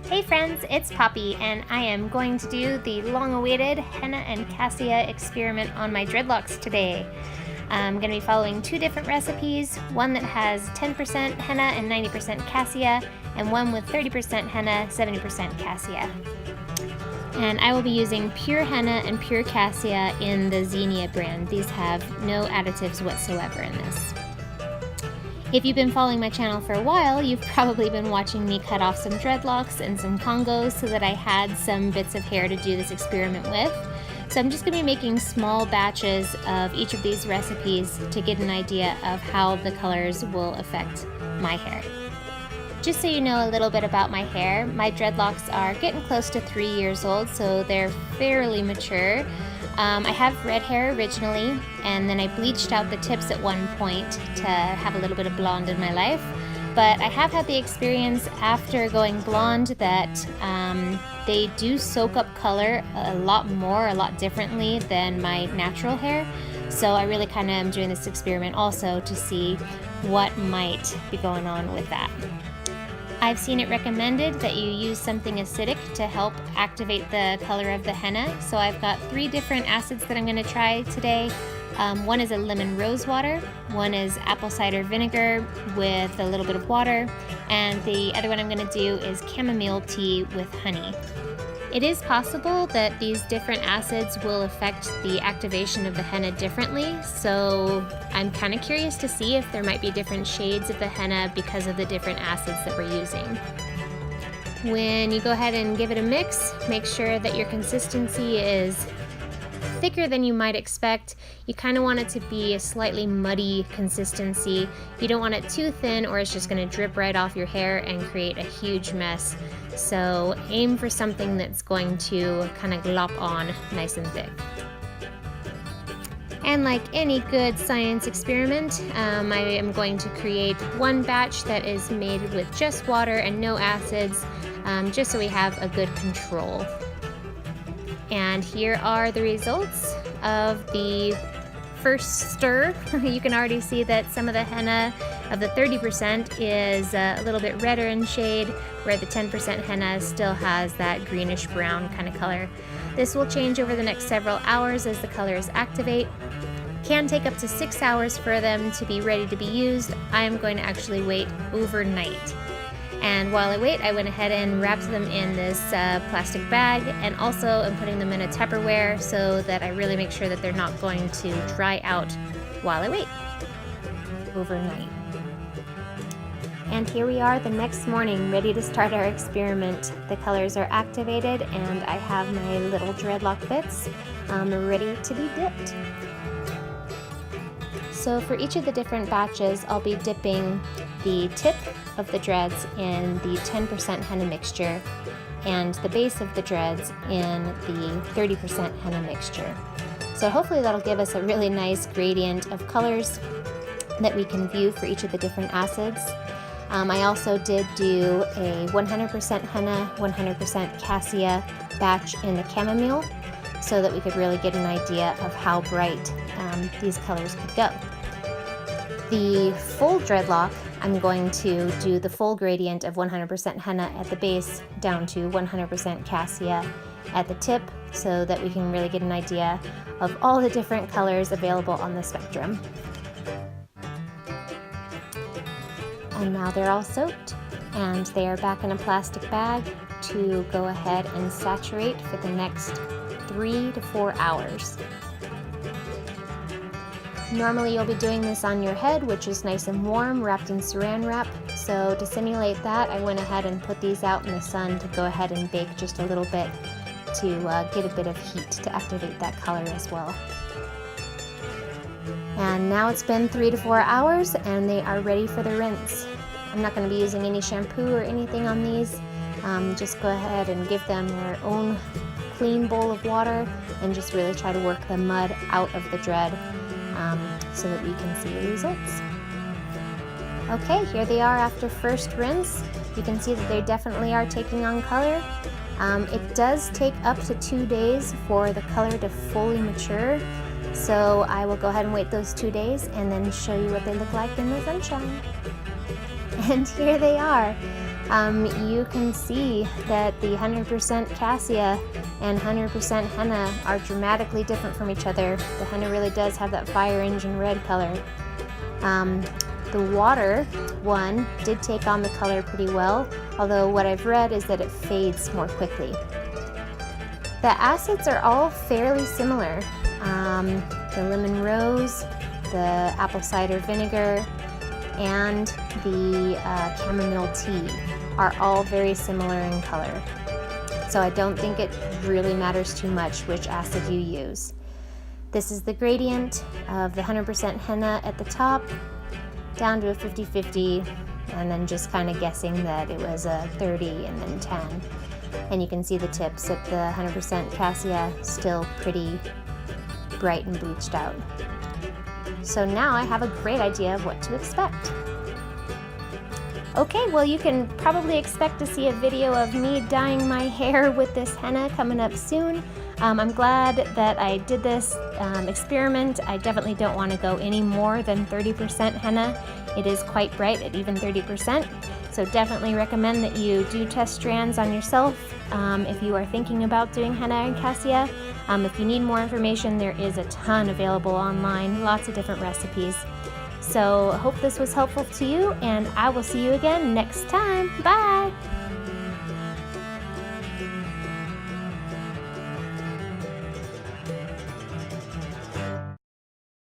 Hey friends, it's Poppy, and I am going to do the long-awaited Henna and Cassia experiment on my dreadlocks today. I'm going to be following two different recipes, one that has 10% henna and 90% cassia, and one with 30% henna, 70% cassia. And I will be using pure henna and pure cassia in the Xenia brand. These have no additives whatsoever in this. If you've been following my channel for a while, you've probably been watching me cut off some dreadlocks and some congo's so that I had some bits of hair to do this experiment with. So I'm just going to be making small batches of each of these recipes to get an idea of how the colors will affect my hair. Just so you know a little bit about my hair, my dreadlocks are getting close to 3 years old, so they're fairly mature. I have red hair originally, and then I bleached out the tips at one point to have a little bit of blonde in my life. But I have had the experience after going blonde that they do soak up color a lot differently than my natural hair. So I really kind of am doing this experiment also to see what might be going on with that. I've seen it recommended that you use something acidic to help activate the color of the henna. So I've got 3 different acids that I'm going to try today. One is a lemon rose water, one is apple cider vinegar with a little bit of water, and the other one I'm going to do is chamomile tea with honey. It is possible that these different acids will affect the activation of the henna differently, so I'm kind of curious to see if there might be different shades of the henna because of the different acids that we're using. When you go ahead and give it a mix, make sure that your consistency is thicker than you might expect. You kind of want it to be a slightly muddy consistency. You don't want it too thin or it's just going to drip right off your hair and create a huge mess. So aim for something that's going to kind of glop on nice and thick. And like any good science experiment, I am going to create one batch that is made with just water and no acids, just so we have a good control. And here are the results of the first stir. You can already see that some of the henna of the 30% is a little bit redder in shade, where the 10% henna still has that greenish brown kind of color. This will change over the next several hours as the colors activate. Can take up to 6 hours for them to be ready to be used. I am going to actually wait overnight. And while I wait, I went ahead and wrapped them in this plastic bag, and also am putting them in a Tupperware so that I really make sure that they're not going to dry out while I wait overnight. And here we are the next morning, ready to start our experiment. The colors are activated and I have my little dreadlock bits ready to be dipped. So for each of the different batches, I'll be dipping the tip of the dreads in the 10% henna mixture and the base of the dreads in the 30% henna mixture. So hopefully that'll give us a really nice gradient of colors that we can view for each of the different acids. I also did do a 100% henna, 100% cassia batch in the chamomile so that we could really get an idea of how bright these colors could go. The full dreadlock, I'm going to do the full gradient of 100% henna at the base down to 100% cassia at the tip so that we can really get an idea of all the different colors available on the spectrum. And now they're all soaked and they are back in a plastic bag to go ahead and saturate for the next 3 to 4 hours. Normally you'll be doing this on your head, which is nice and warm, wrapped in saran wrap. So to simulate that, I went ahead and put these out in the sun to go ahead and bake just a little bit to get a bit of heat to activate that color as well. And now it's been 3 to 4 hours and they are ready for the rinse. I'm not going to be using any shampoo or anything on these. Just go ahead and give them their own clean bowl of water and just really try to work the mud out of the dread. So that we can see the results. Okay, here they are after first rinse. You can see that they definitely are taking on color. It does take up to 2 days for the color to fully mature, so I will go ahead and wait those 2 days and then show you what they look like in the sunshine. And here they are. you can see that the 100% Cassia and 100% Henna are dramatically different from each other. The Henna really does have that fire engine red color. The water one did take on the color pretty well, although what I've read is that it fades more quickly. The acids are all fairly similar. The lemon rose, the apple cider vinegar, and the chamomile tea are all very similar in color. So I don't think it really matters too much which acid you use. This is the gradient of the 100% Henna at the top, down to a 50-50, and then just kind of guessing that it was a 30 and then 10. And you can see the tips at the 100% Cassia still pretty bright and bleached out. So now I have a great idea of what to expect. Okay, well, you can probably expect to see a video of me dyeing my hair with this henna coming up soon. I'm glad that I did this experiment. I definitely don't want to go any more than 30% henna. It is quite bright at even 30%. So definitely recommend that you do test strands on yourself if you are thinking about doing henna and cassia. If you need more information, there is a ton available online, lots of different recipes. So I hope this was helpful to you, and I will see you again next time. Bye!